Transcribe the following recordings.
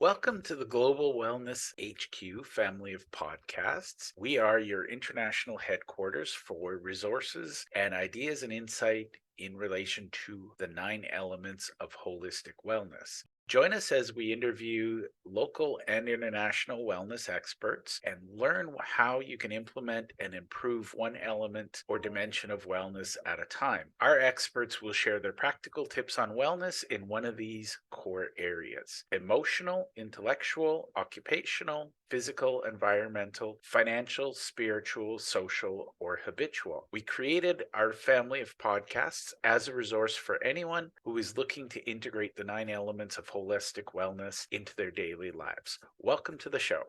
Welcome to the Global Wellness HQ family of podcasts. We are your international headquarters for resources and ideas and insight in relation to the 9 elements of holistic wellness. Join us as we interview local and international wellness experts and learn how you can implement and improve one element or dimension of wellness at a time. Our experts will share their practical tips on wellness in one of these core areas: emotional, intellectual, occupational, physical, environmental, financial, spiritual, social, or habitual. We created our family of podcasts as a resource for anyone who is looking to integrate the 9 elements of holistic wellness into their daily lives. Welcome to the show.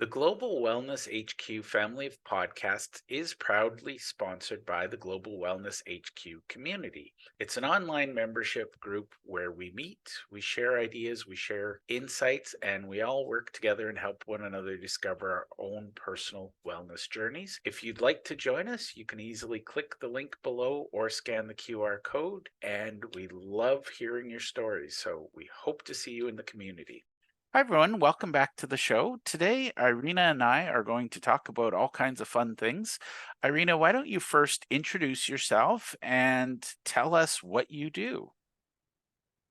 The Global Wellness HQ family of podcasts is proudly sponsored by the Global Wellness HQ community. It's an online membership group where we meet, we share ideas, we share insights, and we all work together and help one another discover our own personal wellness journeys. If you'd like to join us, you can easily click the link below or scan the QR code, and we love hearing your stories, so we hope to see you in the community. Hi, everyone. Welcome back to the show. Today, Irina and I are going to talk about all kinds of fun things. Irina, why don't you first introduce yourself and tell us what you do?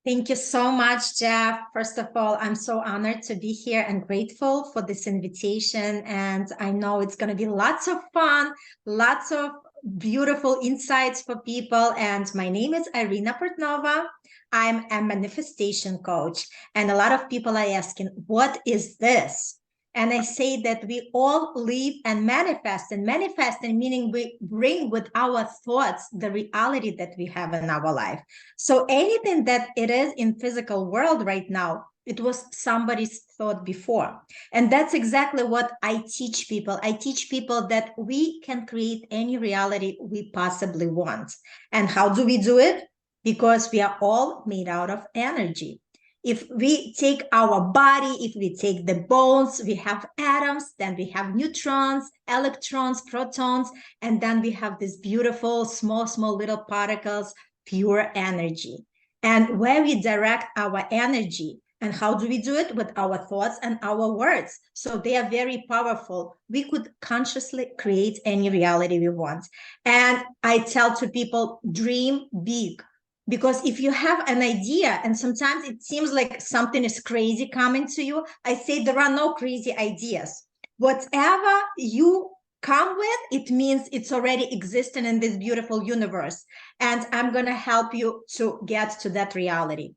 Thank you so much, Jeff. First of all, I'm so honored to be here and grateful for this invitation. And I know it's going to be lots of fun, lots of beautiful insights for people. And my name is Irina Portnova. I'm a manifestation coach. And a lot of people are asking, what is this? And I say that we all live and manifesting meaning we bring with our thoughts the reality that we have in our life. So anything that it is in physical world right now, it was somebody's thought before. And that's exactly what I teach people. I teach people that we can create any reality we possibly want. And how do we do it? Because we are all made out of energy. If we take our body, if we take the bones, we have atoms, then we have neutrons, electrons, protons, and then we have these beautiful, small little particles, pure energy. And where we direct our energy, and how do we do it? With our thoughts and our words. So they are very powerful. We could consciously create any reality we want. And I tell to people, dream big. Because if you have an idea and sometimes it seems like something is crazy coming to you, I say there are no crazy ideas. Whatever you come with, it means it's already existing in this beautiful universe. And I'm going to help you to get to that reality.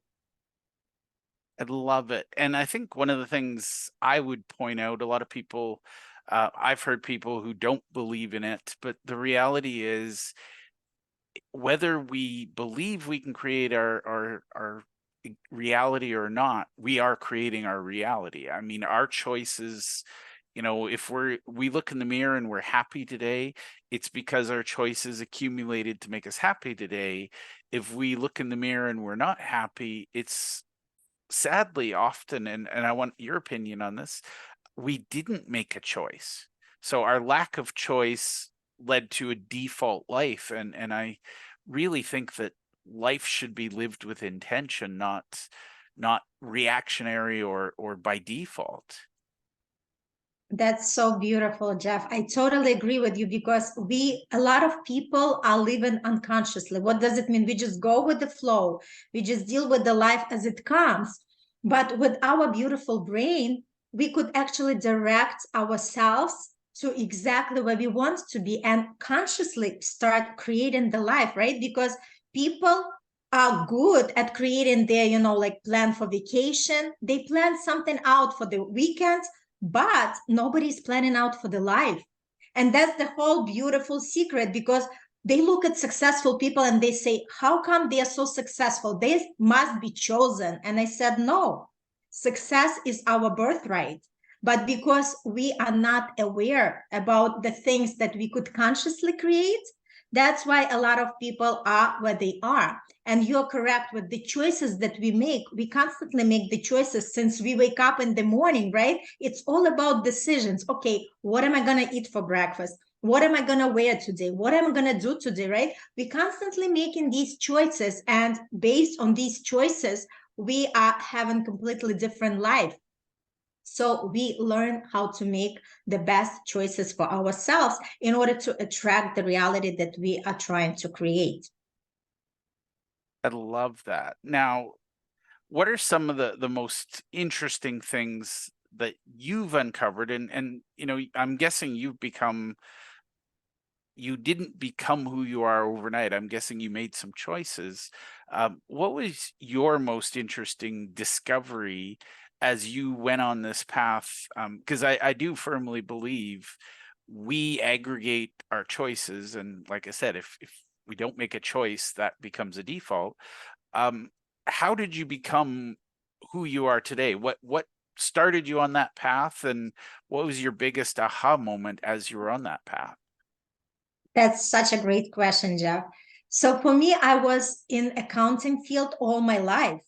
I love it. And I think one of the things I would point out, a lot of people, I've heard people who don't believe in it, but the reality is, whether we believe we can create our reality or not, we are creating our reality. I mean, our choices, if we look in the mirror and we're happy today, it's because our choices accumulated to make us happy today. If we look in the mirror and we're not happy, it's sadly often, and I want your opinion on this, we didn't make a choice. So our lack of choice led to a default life. And I really think that life should be lived with intention, not reactionary or by default. That's so beautiful, Jeff. I totally agree with you because a lot of people are living unconsciously. What does it mean? We just go with the flow. We just deal with the life as it comes. But with our beautiful brain, we could actually direct ourselves to exactly where we want to be and consciously start creating the life, right? Because people are good at creating their, like plan for vacation. They plan something out for the weekend, but nobody's planning out for the life. And that's the whole beautiful secret, because they look at successful people and they say, how come they are so successful? They must be chosen. And I said, no, success is our birthright. But because we are not aware about the things that we could consciously create, that's why a lot of people are where they are. And you're correct with the choices that we make. We constantly make the choices since we wake up in the morning, right? It's all about decisions. Okay, what am I going to eat for breakfast? What am I going to wear today? What am I going to do today, right? We constantly making these choices. And based on these choices, we are having completely different life. So we learn how to make the best choices for ourselves in order to attract the reality that we are trying to create. I love that. Now, what are some of the most interesting things that you've uncovered? And I'm guessing you didn't become who you are overnight. I'm guessing you made some choices. What was your most interesting discovery as you went on this path? Because I do firmly believe we aggregate our choices. And like I said, if we don't make a choice, that becomes a default. Um, how did you become who you are today? What started you on that path, and what was your biggest aha moment as you were on that path? That's such a great question, Jeff. So for me, I was in accounting field all my life,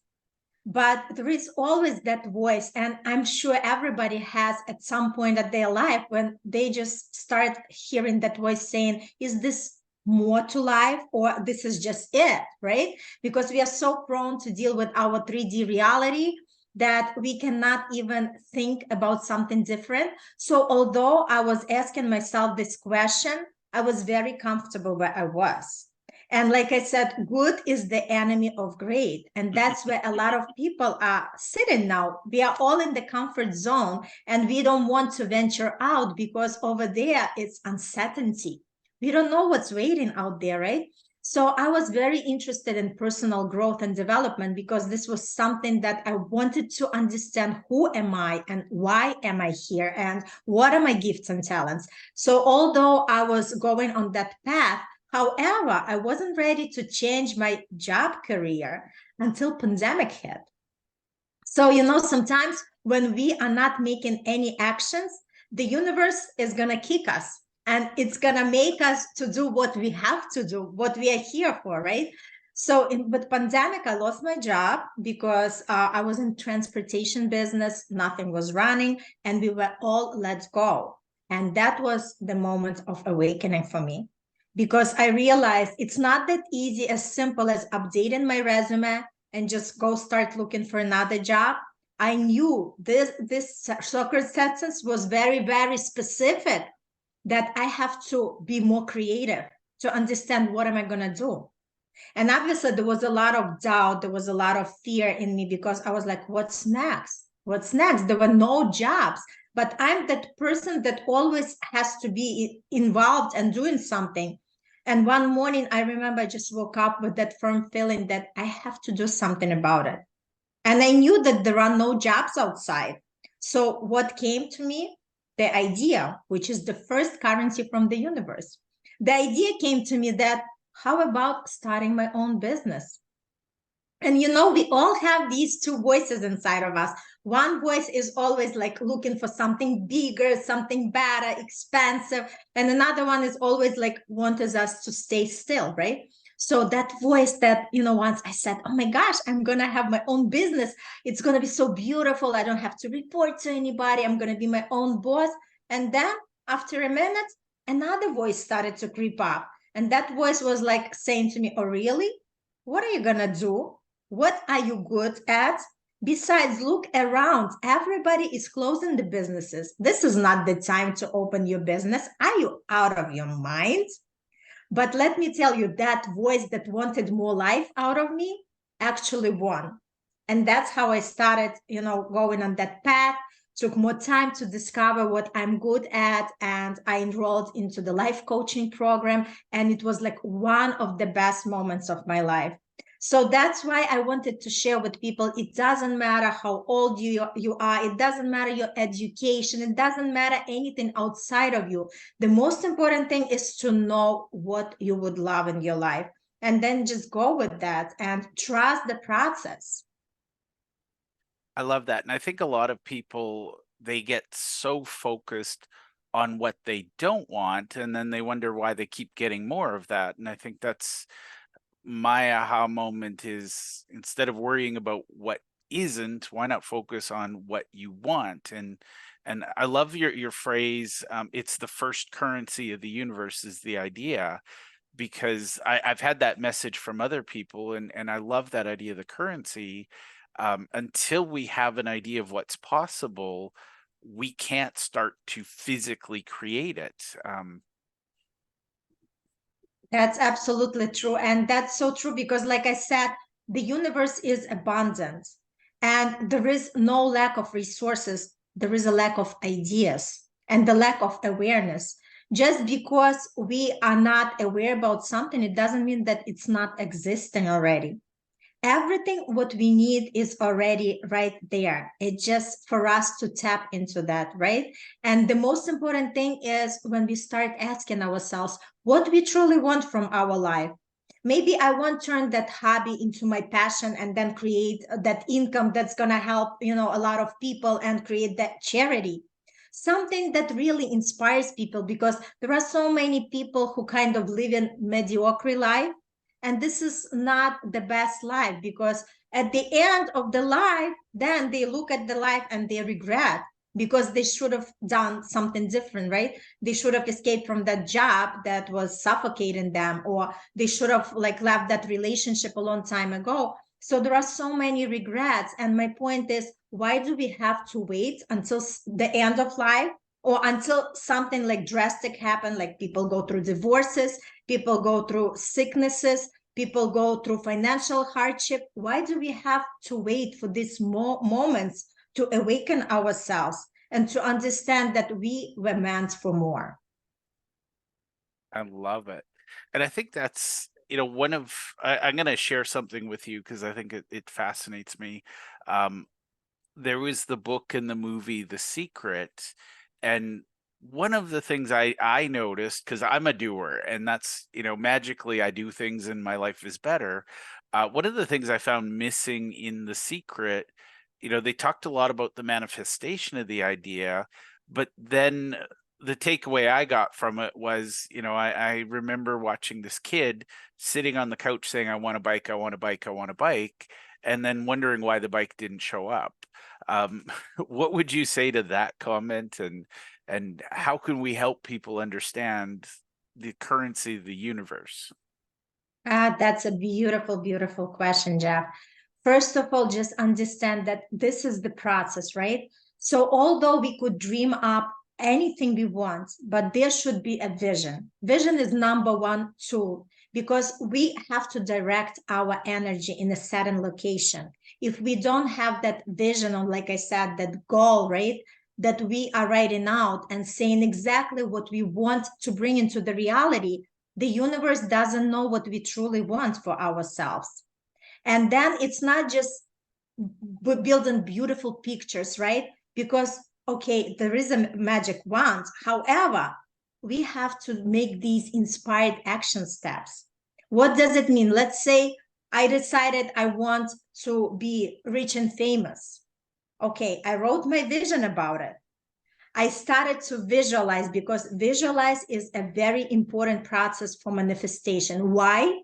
but there is always that voice, and I'm sure everybody has at some point of their life when they just start hearing that voice saying, is this more to life, or this is just it, right? Because we are so prone to deal with our 3D reality that we cannot even think about something different. So although I was asking myself this question, I was very comfortable where I was. And like I said, good is the enemy of great. And that's where a lot of people are sitting now. We are all in the comfort zone and we don't want to venture out because over there it's uncertainty. We don't know what's waiting out there, right? So I was very interested in personal growth and development because this was something that I wanted to understand. Who am I and why am I here and what are my gifts and talents? So although I was going on that path, however, I wasn't ready to change my job career until pandemic hit. So, sometimes when we are not making any actions, the universe is going to kick us and it's going to make us to do what we have to do, what we are here for, right? So with pandemic, I lost my job because I was in transportation business, nothing was running, and we were all let go. And that was the moment of awakening for me because I realized it's not that easy, as simple as updating my resume and just go start looking for another job. I knew this soccer sentence was very, very specific, that I have to be more creative to understand what am I going to do. And obviously there was a lot of doubt, there was a lot of fear in me because I was like, what's next? What's next? There were no jobs, but I'm that person that always has to be involved and doing something. And one morning I remember I just woke up with that firm feeling that I have to do something about it. And I knew that there are no jobs outside. So what came to me? The idea, which is the first currency from the universe. The idea came to me that how about starting my own business? And we all have these two voices inside of us. One voice is always like looking for something bigger, something better, expensive. And another one is always like wants us to stay still, right? So that voice that, once I said, oh my gosh, I'm going to have my own business. It's going to be so beautiful. I don't have to report to anybody. I'm going to be my own boss. And then after a minute, another voice started to creep up. And that voice was like saying to me, oh, really? What are you going to do? What are you good at? Besides, look around. Everybody is closing the businesses. This is not the time to open your business. Are you out of your mind? But let me tell you, that voice that wanted more life out of me actually won. And that's how I started, going on that path. Took more time to discover what I'm good at. And I enrolled into the life coaching program. And it was like one of the best moments of my life. So that's why I wanted to share with people. It doesn't matter how old you are. It doesn't matter your education. It doesn't matter anything outside of you. The most important thing is to know what you would love in your life and then just go with that and trust the process. I love that. And I think a lot of people, they get so focused on what they don't want, and then they wonder why they keep getting more of that. And I think that's my aha moment is, instead of worrying about what isn't, why not focus on what you want? And I love your phrase, it's the first currency of the universe is the idea, because I've had that message from other people, and I love that idea of the currency. Until we have an idea of what's possible, we can't start to physically create it. That's absolutely true. And that's so true because, like I said, the universe is abundant and there is no lack of resources. There is a lack of ideas and the lack of awareness. Just because we are not aware about something, it doesn't mean that it's not existing already. Everything what we need is already right there. It's just for us to tap into that, right? And the most important thing is when we start asking ourselves what we truly want from our life. Maybe I want to turn that hobby into my passion and then create that income that's going to help, a lot of people and create that charity. Something that really inspires people because there are so many people who kind of live in mediocre life, and this is not the best life because at the end of the life, then they look at the life and they regret because they should have done something different, right? They should have escaped from that job that was suffocating them, or they should have like left that relationship a long time ago. So there are so many regrets. And my point is, why do we have to wait until the end of life or until something like drastic happen, like people go through divorces, people go through sicknesses, people go through financial hardship? Why do we have to wait for these moments to awaken ourselves and to understand that we were meant for more? I love it. And I think that's, I'm going to share something with you because I think it fascinates me. Um, there was the book and the movie The Secret, and one of the things I noticed, because I'm a doer, and that's, magically I do things and my life is better. One of the things I found missing in The Secret, they talked a lot about the manifestation of the idea, but then the takeaway I got from it was, I remember watching this kid sitting on the couch saying, I want a bike, I want a bike, I want a bike, and then wondering why the bike didn't show up. Um, what would you say to that comment, and how can we help people understand the currency of the universe? That's a beautiful, beautiful question, Jeff. First of all, just understand that this is the process, right? So, although we could dream up anything we want, but there should be a vision. Vision is number one tool because we have to direct our energy in a certain location. If we don't have that vision, or like I said, that goal, right? That we are writing out and saying exactly what we want to bring into the reality, the universe doesn't know what we truly want for ourselves. And then it's not just building beautiful pictures, right? Because, okay, there is a magic wand. However, we have to make these inspired action steps. What does it mean? Let's say I decided I want to be rich and famous. Okay, I wrote my vision about it. I started to visualize because visualize is a very important process for manifestation. Why?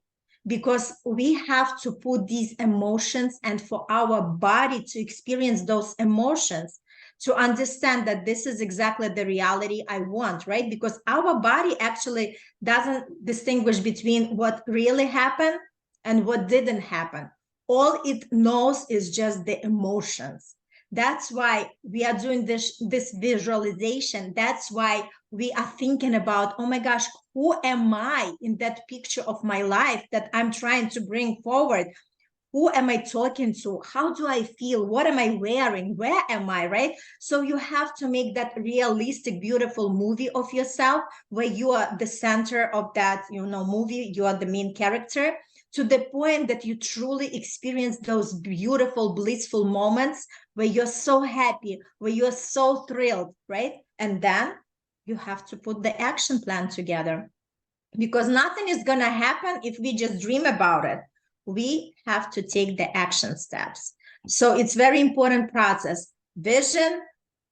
Because we have to put these emotions and for our body to experience those emotions to understand that this is exactly the reality I want, right? Because our body actually doesn't distinguish between what really happened and what didn't happen. All it knows is just the emotions. That's why we are doing this visualization. That's why we are thinking about, oh my gosh, who am I in that picture of my life that I'm trying to bring forward? Who am I talking to? How do I feel? What am I wearing? Where am I, right? So you have to make that realistic, beautiful movie of yourself where you are the center of that, movie. You are the main character, to the point that you truly experience those beautiful, blissful moments where you're so happy, where you're so thrilled, right? And then you have to put the action plan together because nothing is going to happen if we just dream about it. We have to take the action steps. So it's very important process. Vision,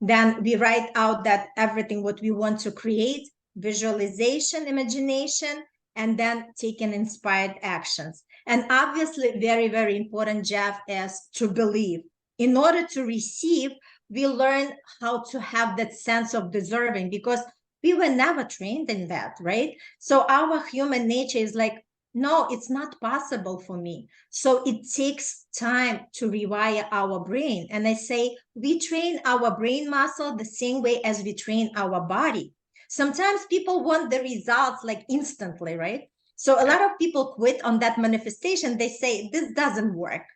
then we write out that everything what we want to create, visualization, imagination, and then taking inspired actions. And obviously, very, very important, Jeff, is to believe. In order to receive, we learn how to have that sense of deserving because we were never trained in that, right? So our human nature is like, no, it's not possible for me. So it takes time to rewire our brain. And I say, we train our brain muscle the same way as we train our body. Sometimes people want the results like instantly, right? So a Yeah. lot of people quit on that manifestation. They say, this doesn't work.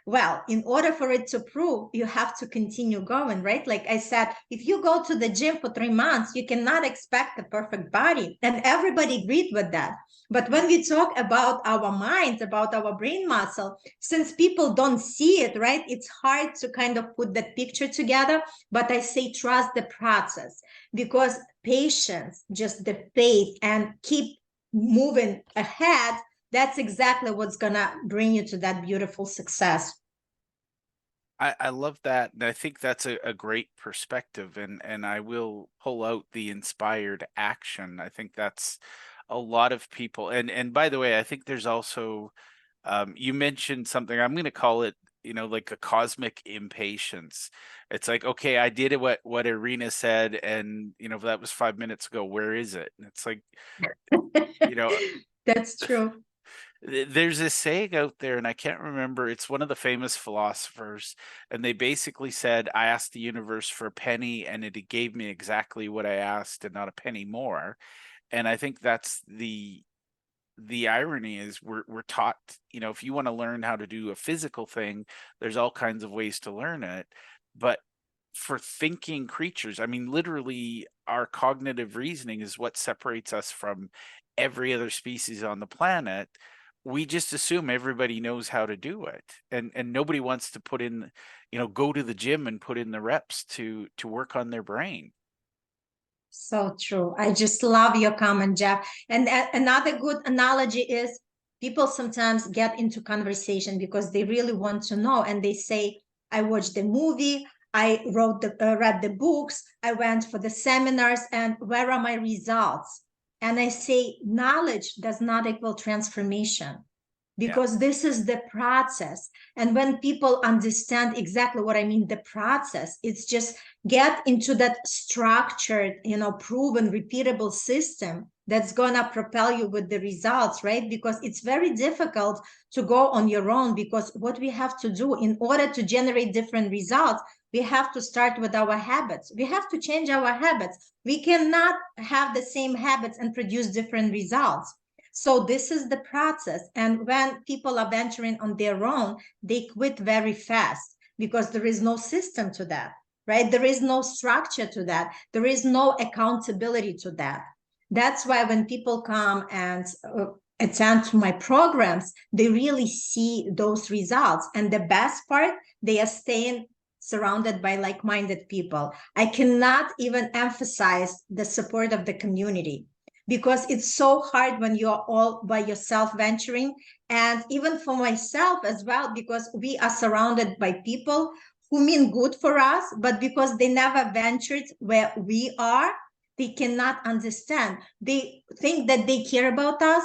Well, in order for it to prove, you have to continue going, right? Like I said, if you go to the gym for 3 months, you cannot expect a perfect body. And everybody agreed with that. But when we talk about our minds, about our brain muscle, since people don't see it, right, it's hard to kind of put that picture together. But I say trust the process, because patience, just the faith, and keep moving ahead, that's exactly what's gonna bring you to that beautiful success. I love that. And I think that's a great perspective. And I will pull out the inspired action. I think that's a lot of people. And by the way, I think there's also you mentioned something, I'm gonna call it, like a cosmic impatience. It's like, okay, I did it what Irina said, and that was 5 minutes ago. Where is it? And it's like, you know, That's true. there's this saying out there, and I can't remember. It's one of the famous philosophers, and they basically said, "I asked the universe for a penny, and it gave me exactly what I asked, and not a penny more." And I think that's the irony is we're taught, if you want to learn how to do a physical thing, there's all kinds of ways to learn it. But for thinking creatures, I mean, literally, our cognitive reasoning is what separates us from every other species on the planet. We just assume everybody knows how to do it, and nobody wants to put in, go to the gym and put in the reps to work on their brain. So true. I just love your comment, Jeff. And another good analogy is people sometimes get into conversation because they really want to know, and they say, I watched the movie, I read the books, I went for the seminars, and where are my results? And I say, knowledge does not equal transformation, Yeah. because this is the process. And when people understand exactly what I mean, the process, it's just get into that structured, proven, repeatable system that's gonna propel you with the results, right? Because it's very difficult to go on your own, because what we have to do in order to generate different results, we have to start with our habits. We have to change our habits. We cannot have the same habits and produce different results. So this is the process. And when people are venturing on their own, they quit very fast because there is no system to that, right? There is no structure to that. There is no accountability to that. That's why when people come and attend to my programs, they really see those results. And the best part, they are staying surrounded by like-minded people. I cannot even emphasize the support of the community, because it's so hard when you're all by yourself venturing. And even for myself as well, because we are surrounded by people who mean good for us, but because they never ventured where we are, they cannot understand. They think that they care about us.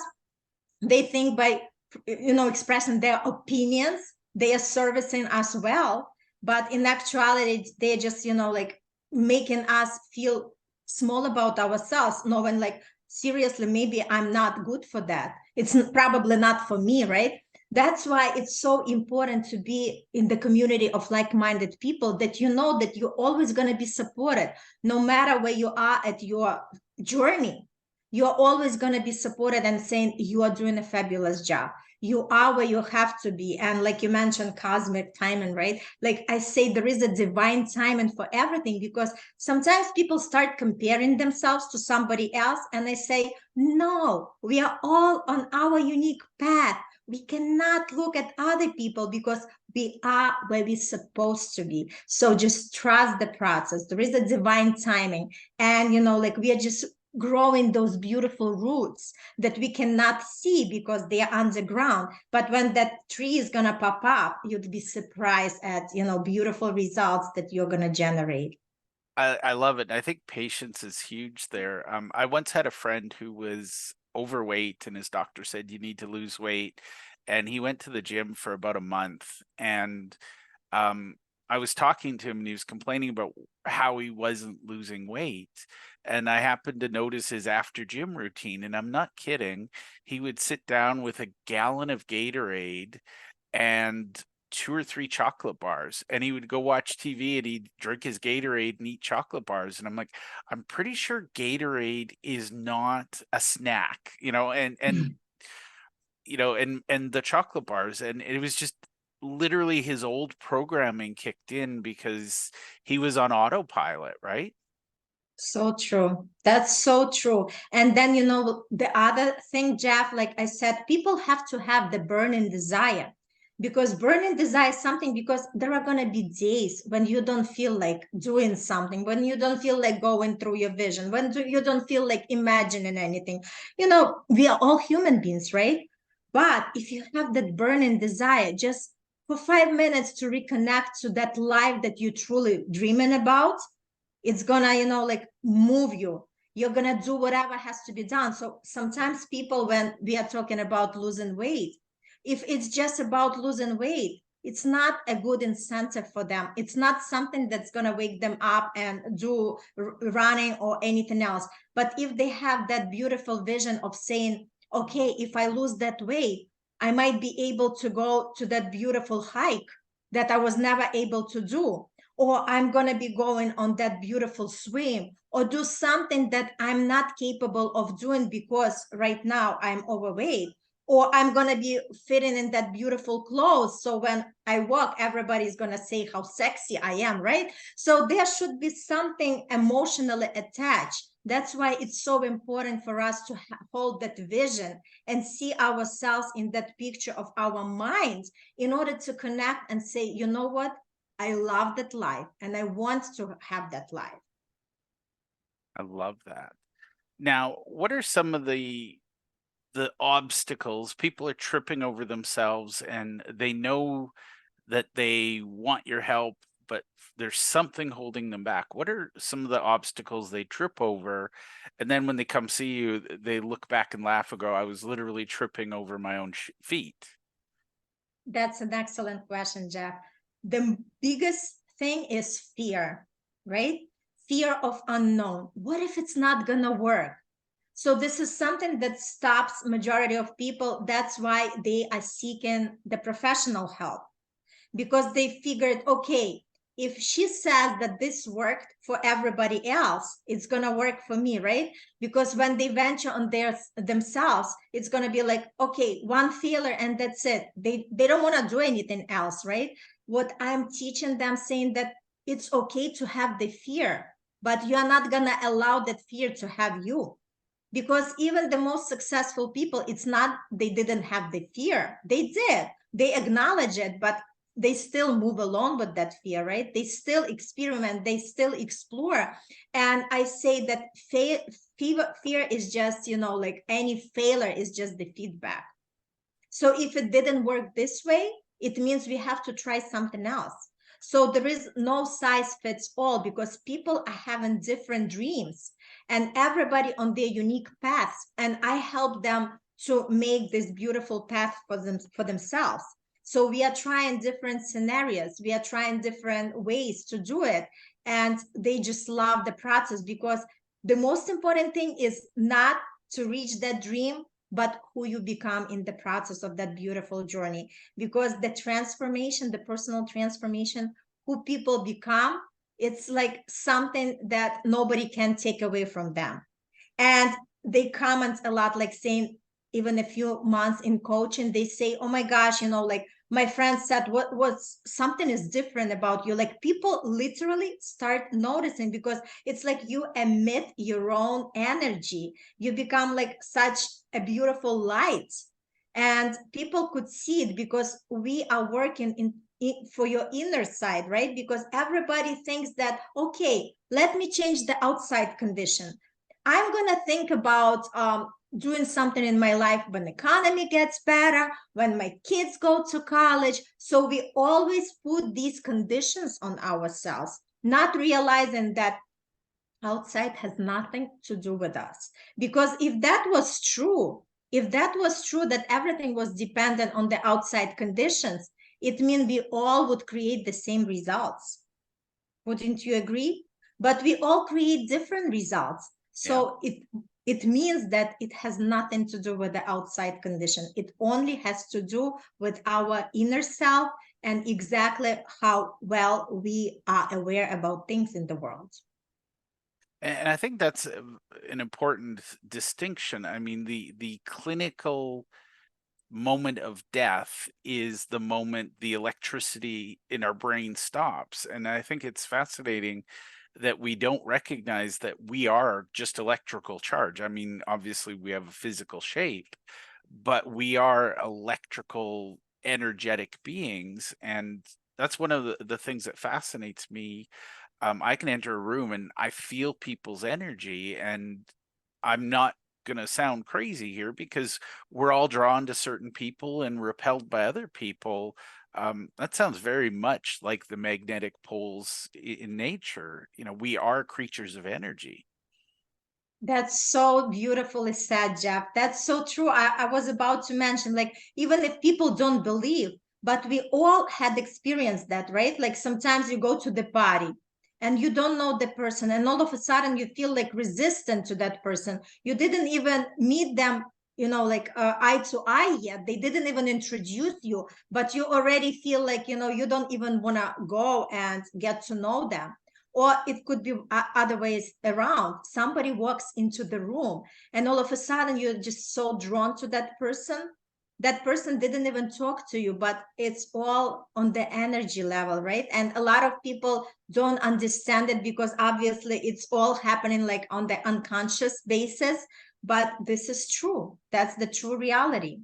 They think by expressing their opinions, they are servicing us well. But in actuality, they're just like making us feel small about ourselves, knowing like, seriously, maybe I'm not good for that. It's probably not for me, right? That's why it's so important to be in the community of like-minded people, that that you're always going to be supported no matter where you are at your journey. You're always going to be supported and saying, you are doing a fabulous job. You are where you have to be. And like you mentioned, cosmic timing, right? Like I say, there is a divine timing for everything, because sometimes people start comparing themselves to somebody else. And I say, no, we are all on our unique path. We cannot look at other people, because we are where we're supposed to be. So just trust the process. There is a divine timing. And, like we are just growing those beautiful roots that we cannot see because they are underground. But when that tree is going to pop up, you'd be surprised at, beautiful results that you're going to generate. I love it. I think patience is huge there. I once had a friend who was overweight, and his doctor said, you need to lose weight. And he went to the gym for about a month. And um, I was talking to him and he was complaining about how he wasn't losing weight. And I happened to notice his after gym routine. And I'm not kidding. He would sit down with a gallon of Gatorade and 2 or 3 chocolate bars. And he would go watch TV and he'd drink his Gatorade and eat chocolate bars. And I'm like, I'm pretty sure Gatorade is not a snack, and the chocolate bars. And it was just literally his old programming kicked in because he was on autopilot, right? So true. That's so true. And then, the other thing, Jeff, like I said, people have to have the burning desire, because burning desire is something, because there are going to be days when you don't feel like doing something, when you don't feel like going through your vision, when you don't feel like imagining anything. We are all human beings, right? But if you have that burning desire, just for 5 minutes to reconnect to that life that you're truly dreaming about, it's gonna like move you. You're gonna do whatever has to be done. So sometimes people, when we are talking about losing weight, if it's just about losing weight, it's not a good incentive for them. It's not something that's gonna wake them up and do running or anything else. But if they have that beautiful vision of saying, okay, if I lose that weight, I might be able to go to that beautiful hike that I was never able to do, or I'm going to be going on that beautiful swim, or do something that I'm not capable of doing because right now I'm overweight, or I'm going to be fitting in that beautiful clothes. So when I walk, everybody's going to say how sexy I am, right? So there should be something emotionally attached. That's why it's so important for us to hold that vision and see ourselves in that picture of our minds, in order to connect and say, you know what? I love that life and I want to have that life. I love that. Now, what are some of the obstacles? People are tripping over themselves and they know that they want your help, but there's something holding them back. What are some of the obstacles they trip over? And then when they come see you, they look back and laugh and go, I was literally tripping over my own feet. That's an excellent question, Jeff. The biggest thing is fear, right? Fear of unknown. What if it's not going to work? So this is something that stops majority of people. That's why they are seeking the professional help, because they figured, okay, if she says that this worked for everybody else, it's going to work for me, right? Because when they venture on themselves, it's going to be like, okay, one failure and that's it. They don't want to do anything else, right? What I'm teaching them, saying that it's okay to have the fear, but you are not going to allow that fear to have you. Because even the most successful people, it's not they didn't have the fear. They did. They acknowledge it, but they still move along with that fear, right? They still experiment, they still explore. And I say that fear is just, like any failure is just the feedback. So if it didn't work this way, it means we have to try something else. So there is no size fits all, because people are having different dreams and everybody on their unique paths. And I help them to make this beautiful path for themselves. So we are trying different scenarios. We are trying different ways to do it. And they just love the process, because the most important thing is not to reach that dream, but who you become in the process of that beautiful journey. Because the transformation, the personal transformation, who people become, it's like something that nobody can take away from them. And they comment a lot, like saying, even a few months in coaching, they say, oh my gosh, like my friend said, what's something is different about you. Like people literally start noticing, because it's like you emit your own energy. You become like such a beautiful light, and people could see it, because we are working for your inner side, right? Because everybody thinks that, okay, let me change the outside condition. I'm going to think about doing something in my life when the economy gets better, when my kids go to college. So we always put these conditions on ourselves, not realizing that outside has nothing to do with us. Because if that was true, that everything was dependent on the outside conditions, it means we all would create the same results. Wouldn't you agree? But we all create different results. Yeah. So it means that it has nothing to do with the outside condition. It only has to do with our inner self and exactly how well we are aware about things in the world. And I think that's an important distinction. I mean, the clinical moment of death is the moment the electricity in our brain stops. And I think it's fascinating that we don't recognize that we are just electrical charge. I mean, obviously we have a physical shape, but we are electrical, energetic beings. And that's one of the things that fascinates me. I can enter a room and I feel people's energy, and I'm not going to sound crazy here because we're all drawn to certain people and repelled by other people. That sounds very much like the magnetic poles in nature. You know, we are creatures of energy. That's so beautifully said, Jeff. That's so true. I was about to mention, like, even if people don't believe, but we all had experienced that, right? Like sometimes you go to the party and you don't know the person, and all of a sudden you feel like resistant to that person. You didn't even meet them, like eye to eye yet. They didn't even introduce you, but you already feel like, you don't even want to go and get to know them. Or it could be other ways around. Somebody walks into the room and all of a sudden you're just so drawn to that person. That person didn't even talk to you, but it's all on the energy level, right? And a lot of people don't understand it because obviously it's all happening like on the unconscious basis. But this is true. That's the true reality.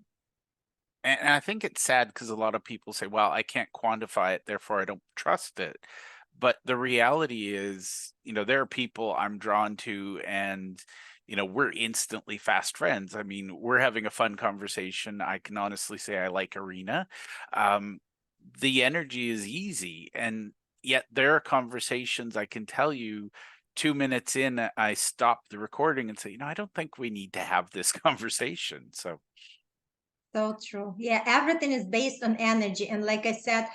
And I think it's sad because a lot of people say, well, I can't quantify it, therefore I don't trust it. But the reality is, there are people I'm drawn to, and, we're instantly fast friends. I mean, we're having a fun conversation. I can honestly say I like Irina. Um, the energy is easy. And yet there are conversations I can tell you 2 minutes in, I stop the recording and say, I don't think we need to have this conversation. So So true. Yeah, everything is based on energy. And like I said,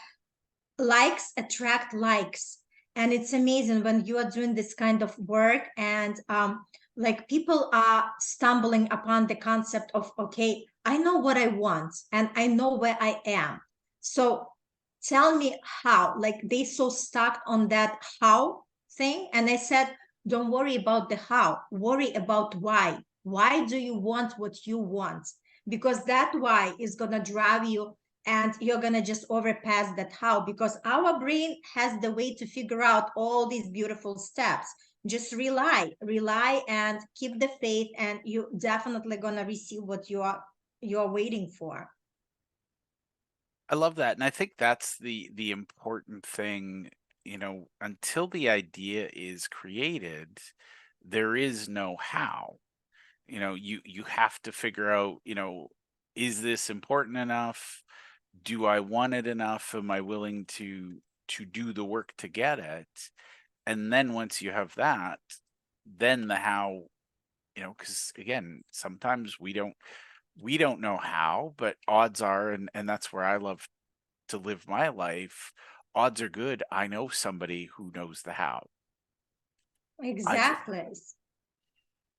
likes attract likes, and it's amazing when you are doing this kind of work and like people are stumbling upon the concept of, okay, I know what I want and I know where I am, so tell me how. Like they so stuck on that how thing, and I said, don't worry about the how, worry about why do you want what you want, because that why is going to drive you, and you're going to just overpass that how, because our brain has the way to figure out all these beautiful steps. Just rely and keep the faith, and you're definitely going to receive what you're waiting for. I love that. And I think that's the important thing, until the idea is created, there is no how. You have to figure out, is this important enough? Do I want it enough? Am I willing to do the work to get it? And then once you have that, then the how, because again, sometimes we don't know how, but odds are, and that's where I love to live my life. Odds are good I know somebody who knows the how. I just Exactly. I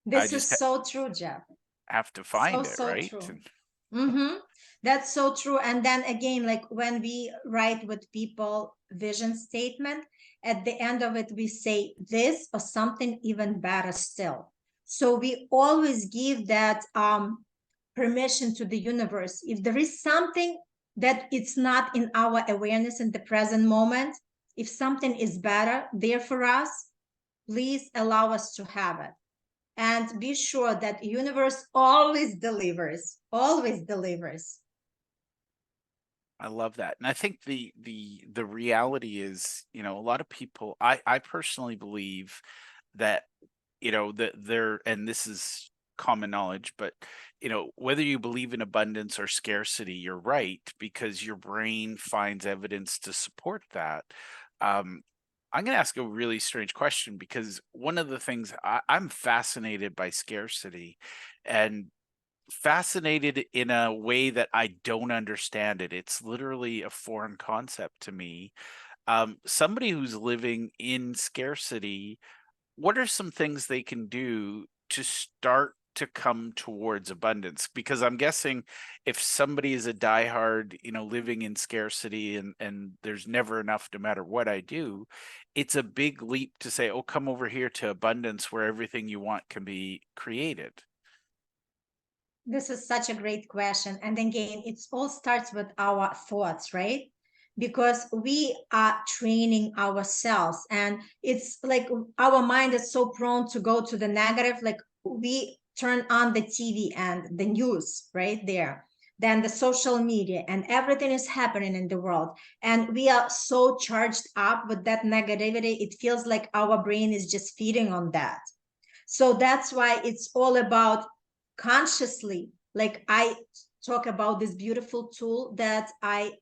This just is so true, Jeff. have to So, find it, so right? true. And Mm-hmm. That's so true. And then again, like when we write with people vision statement, at the end of it, we say this or something even better still. So we always give that permission to the universe. If there is something that it's not in our awareness in the present moment, if something is better there for us, please allow us to have it, and be sure that universe always delivers. I love that. And I think the reality is, a lot of people, I personally believe that, that there, and this is common knowledge, but whether you believe in abundance or scarcity, you're right, because your brain finds evidence to support that. Um, I'm going to ask a really strange question, because one of the things I'm fascinated by scarcity, and fascinated in a way that I don't understand it. It's literally a foreign concept to me. Somebody who's living in scarcity, what are some things they can do to start to come towards abundance? Because I'm guessing if somebody is a diehard, living in scarcity and there's never enough no matter what I do, it's a big leap to say, oh, come over here to abundance where everything you want can be created. This is such a great question. And again, it all starts with our thoughts, right? Because we are training ourselves. And it's like our mind is so prone to go to the negative. Like we turn on the TV and the news right there, then the social media, and everything is happening in the world. And we are so charged up with that negativity. It feels like our brain is just feeding on that. So that's why it's all about consciously, like I talk about this beautiful tool that I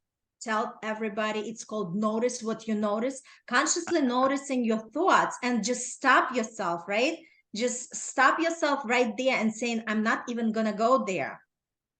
tell everybody. It's called notice what you notice. Consciously noticing your thoughts and just stop yourself, right? Just stop yourself right there and saying, I'm not even gonna go there,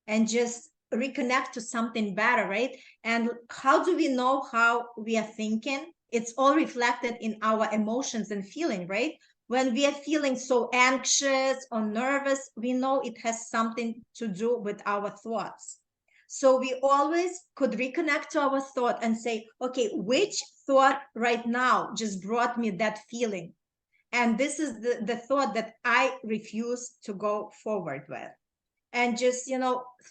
and just reconnect to something better, right? And how do we know how we are thinking? It's all reflected in our emotions and feeling, right? When we are feeling so anxious or nervous, we know it has something to do with our thoughts. So we always could reconnect to our thought and say, okay, which thought right now just brought me that feeling? And this is the thought that I refuse to go forward with. And just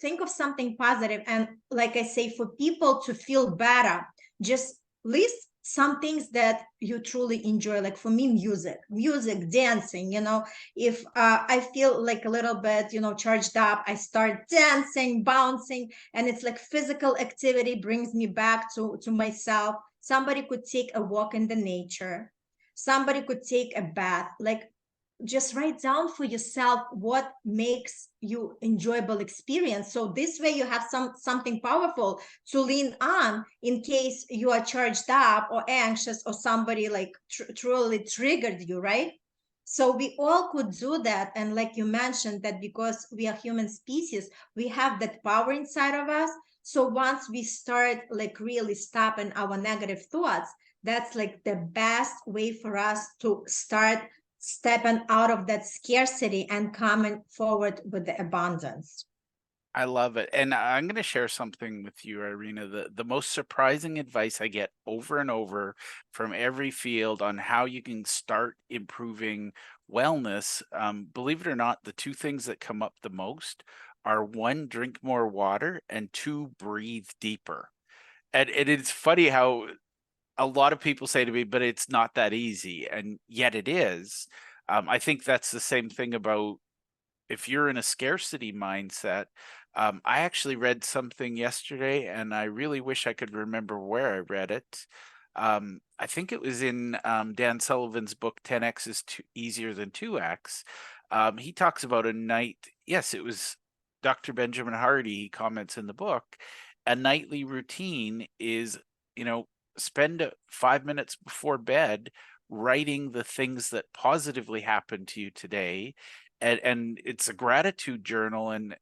think of something positive. And like I say, for people to feel better, just list some things that you truly enjoy. Like for me, music, dancing. If I feel like a little bit charged up, I start dancing, bouncing, and it's like physical activity brings me back to myself. Somebody could take a walk in the nature, somebody could take a bath. Like just write down for yourself what makes you enjoyable experience, so this way you have something powerful to lean on in case you are charged up or anxious, or somebody like truly triggered you, right? So we all could do that. And like you mentioned, that because we are human species, we have that power inside of us. So once we start like really stopping our negative thoughts, that's like the best way for us to start stepping out of that scarcity and coming forward with the abundance. I love it. And I'm going to share something with you, Irina. The most surprising advice I get over and over from every field on how you can start improving wellness, believe it or not, the two things that come up the most are one, drink more water, and two, breathe deeper. And it is funny how a lot of people say to me, but it's not that easy. And yet it is. I think that's the same thing about if you're in a scarcity mindset. I actually read something yesterday, and I really wish I could remember where I read it. I think it was in Dan Sullivan's book, 10X is Easier Than 2X. He talks about a night. Yes, it was Dr. Benjamin Hardy. He comments in the book, a nightly routine is, spend 5 minutes before bed writing the things that positively happened to you today, and it's a gratitude journal, and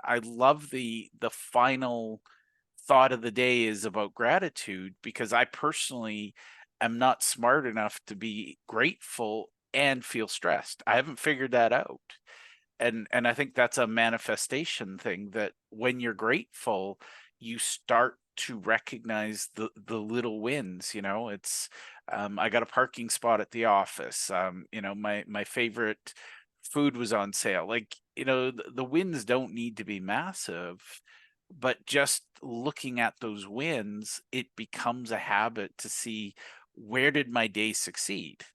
I love the final thought of the day is about gratitude, because I personally am not smart enough to be grateful and feel stressed. I haven't figured that out. And I think that's a manifestation thing, that when you're grateful, you start to recognize the little wins. It's I got a parking spot at the office. My favorite food was on sale. Like, the wins don't need to be massive, but just looking at those wins, it becomes a habit to see, where did my day succeed?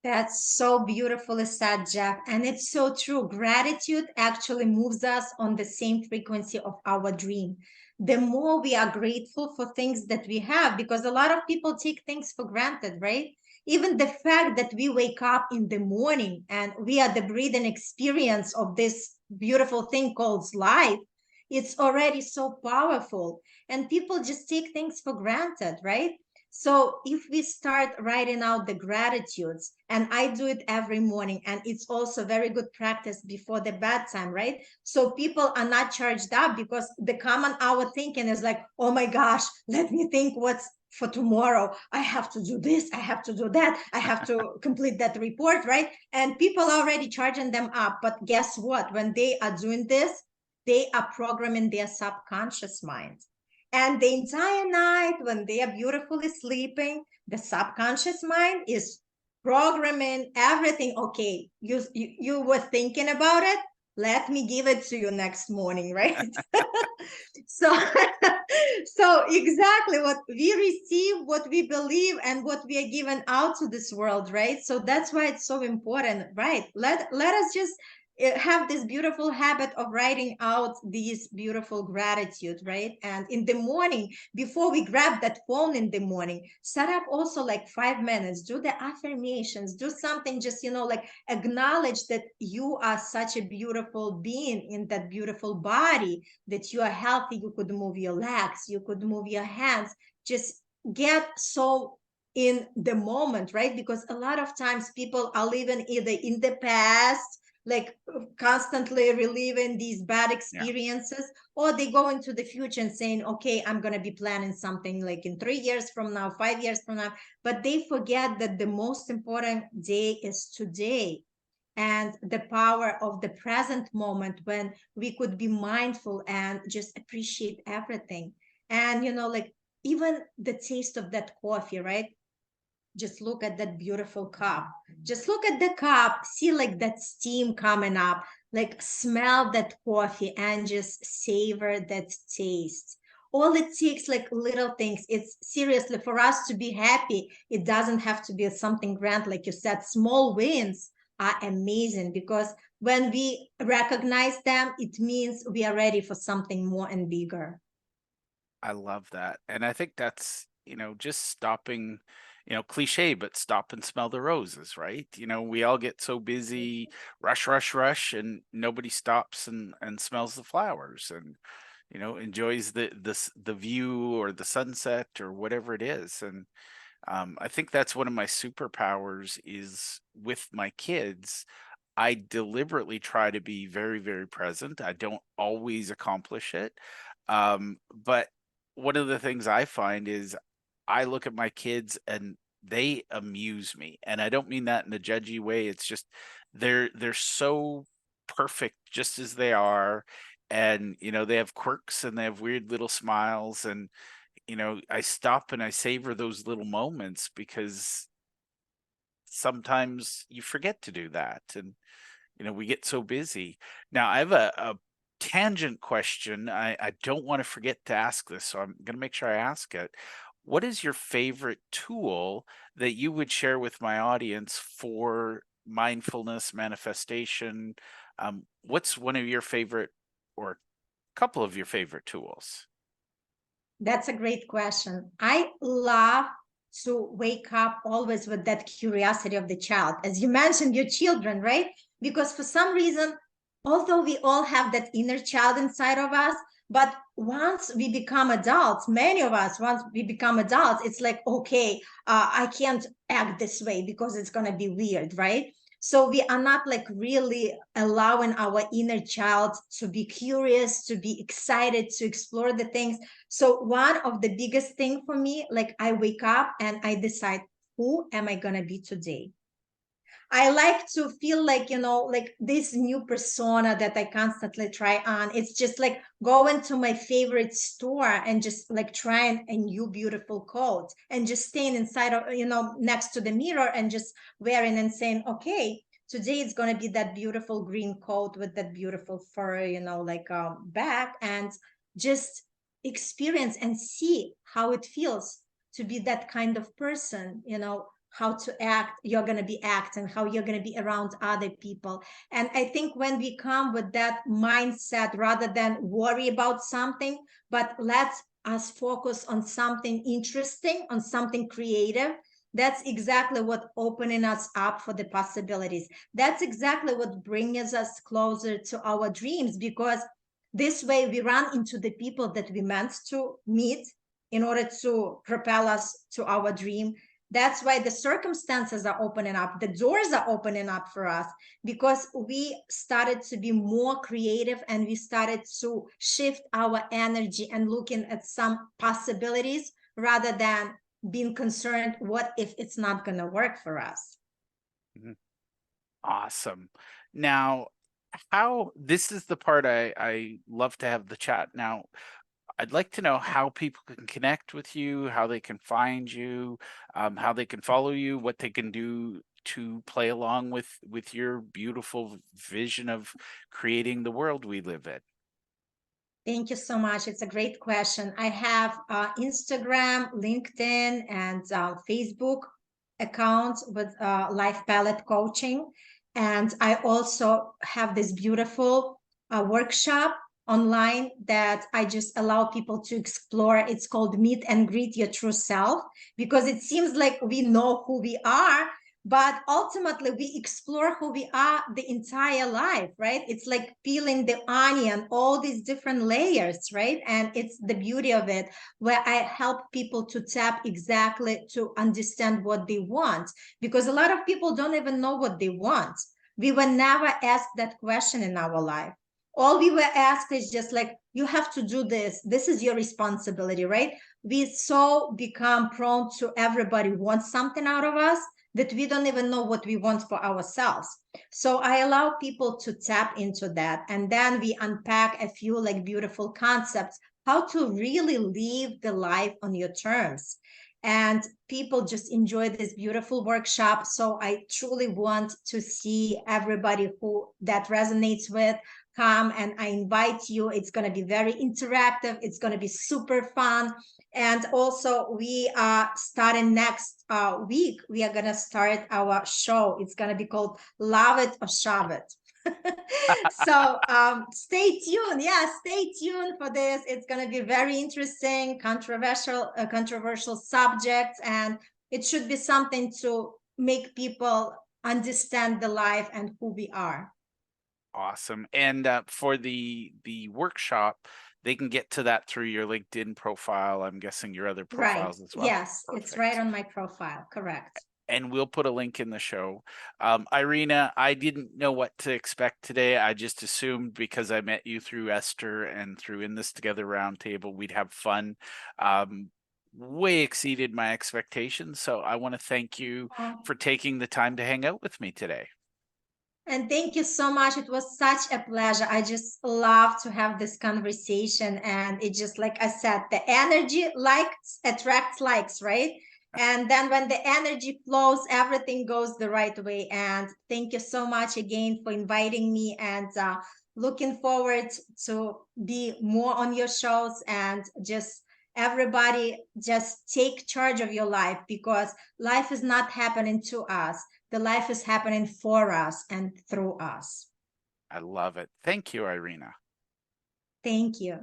That's so beautifully said, Jeff. And it's so true. Gratitude actually moves us on the same frequency of our dream. The more we are grateful for things that we have, because a lot of people take things for granted, right? Even the fact that we wake up in the morning and we are the breathing experience of this beautiful thing called life, it's already so powerful. And people just take things for granted, right? So if we start writing out the gratitudes, and I do it every morning, and it's also very good practice before the bedtime, right? So people are not charged up, because the common hour thinking is like, oh my gosh, let me think what's for tomorrow. I have to do this, I have to do that, I have to complete that report, right? And people are already charging them up. But guess what? When they are doing this, they are programming their subconscious mind. And the entire night, when they are beautifully sleeping, the subconscious mind is programming everything. Okay, you were thinking about it. Let me give it to you next morning, right? So, so exactly what we receive, what we believe, and what we are given out to this world, right? So that's why it's so important, right? Let us just have this beautiful habit of writing out these beautiful gratitude, right? And in the morning, before we grab that phone in the morning, set up also like 5 minutes, do the affirmations, do something, just, like acknowledge that you are such a beautiful being in that beautiful body, that you are healthy, you could move your legs, you could move your hands, just get so in the moment, right? Because a lot of times people are living either in the past, like constantly reliving these bad Yeah. experiences, or they go into the future and saying, okay, I'm going to be planning something like in 3 years from now, 5 years from now. But they forget that the most important day is today, and the power of the present moment, when we could be mindful and just appreciate everything. And like even the taste of that coffee, right? Just look at that beautiful cup. Just look at the cup, see like that steam coming up, like smell that coffee and just savor that taste. All it takes, like little things. It's seriously, for us to be happy, it doesn't have to be something grand. Like you said, small wins are amazing, because when we recognize them, it means we are ready for something more and bigger. I love that. And I think that's, just stopping, cliche, but stop and smell the roses, right? We all get so busy, rush, rush, rush, and nobody stops and smells the flowers and, enjoys the view or the sunset or whatever it is. And I think that's one of my superpowers is with my kids. I deliberately try to be very, very present. I don't always accomplish it. But one of the things I find is I look at my kids and they amuse me. And I don't mean that in a judgy way. It's just they're so perfect just as they are. And they have quirks and they have weird little smiles. And I stop and I savor those little moments because sometimes you forget to do that. And we get so busy. Now, I have a tangent question. I don't want to forget to ask this, so I'm going to make sure I ask it. What is your favorite tool that you would share with my audience for mindfulness manifestation? What's one of your favorite or a couple of your favorite tools? That's a great question. I love to wake up always with that curiosity of the child. As you mentioned, your children, right? Because for some reason, although we all have that inner child inside of us, but once we become adults, many of us, once we become adults, it's like, okay, I can't act this way because it's going to be weird, right? So we are not like really allowing our inner child to be curious, to be excited, to explore the things. So one of the biggest thing for me, like I wake up and I decide, who am I going to be today? I like to feel like, like this new persona that I constantly try on. It's just like going to my favorite store and just like trying a new beautiful coat and just staying inside of, next to the mirror and just wearing and saying, okay, today it's going to be that beautiful green coat with that beautiful fur, like back, and just experience and see how it feels to be that kind of person, how to act, you're going to be acting, how you're going to be around other people. And I think when we come with that mindset, rather than worry about something, but let us focus on something interesting, on something creative, that's exactly what opening us up for the possibilities. That's exactly what brings us closer to our dreams, because this way we run into the people that we meant to meet, in order to propel us to our dream. That's why the circumstances are opening up, the doors are opening up for us, because we started to be more creative and we started to shift our energy and looking at some possibilities rather than being concerned, what if it's not going to work for us? Mhm. Awesome. Now, how this is the part I love to have the chat. Now, I'd like to know how people can connect with you, how they can find you, how they can follow you, what they can do to play along with your beautiful vision of creating the world we live in. Thank you so much. It's a great question. I have Instagram, LinkedIn, and Facebook accounts with Life Palette Coaching. And I also have this beautiful workshop online that I just allow people to explore. It's called Meet and Greet Your True Self, because it seems like we know who we are, but ultimately we explore who we are the entire life, right? It's like peeling the onion, all these different layers, right? And it's the beauty of it, where I help people to tap exactly to understand what they want, because a lot of people don't even know what they want. We were never asked that question in our life. All we were asked is just like, you have to do this, this is your responsibility, right? We so become prone to everybody wants something out of us that we don't even know what we want for ourselves. So I allow people to tap into that. And then we unpack a few like beautiful concepts, how to really live the life on your terms. And people just enjoy this beautiful workshop. So I truly want to see everybody who that resonates with come, and I invite you. It's going to be very interactive. It's going to be super fun. And also, we are starting next week. We are going to start our show. It's going to be called Love It or Shove It. So stay tuned. Yeah, stay tuned for this. It's going to be very interesting, controversial subject, and it should be something to make people understand the life and who we are. Awesome. And for the workshop, they can get to that through your LinkedIn profile. I'm guessing your other Right. profiles as well. Yes, it's right Perfect. on my profile. Correct. And we'll put a link in the show. Irina, I didn't know what to expect today. I just assumed because I met you through Esther and through In This Together Roundtable, we'd have fun. Way exceeded my expectations. So I want to thank you for taking the time to hang out with me today. And thank you so much. It was such a pleasure. I just love to have this conversation. And it just, like I said, the energy likes attracts likes, right? And then when the energy flows, everything goes the right way. And thank you so much again for inviting me, and looking forward to be more on your shows. And just everybody just take charge of your life, because life is not happening to us, the life is happening for us and through us. I love it. Thank you, Irina. Thank you.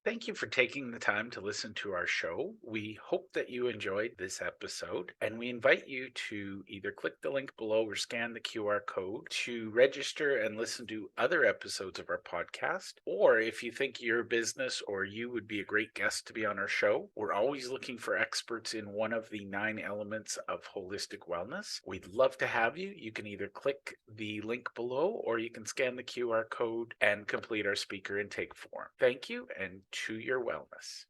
Thank you for taking the time to listen to our show. We hope that you enjoyed this episode, and we invite you to either click the link below or scan the QR code to register and listen to other episodes of our podcast. Or if you think your business or you would be a great guest to be on our show, we're always looking for experts in one of the 9 elements of holistic wellness. We'd love to have you. You can either click the link below or you can scan the QR code and complete our speaker intake form. Thank you, and to your wellness.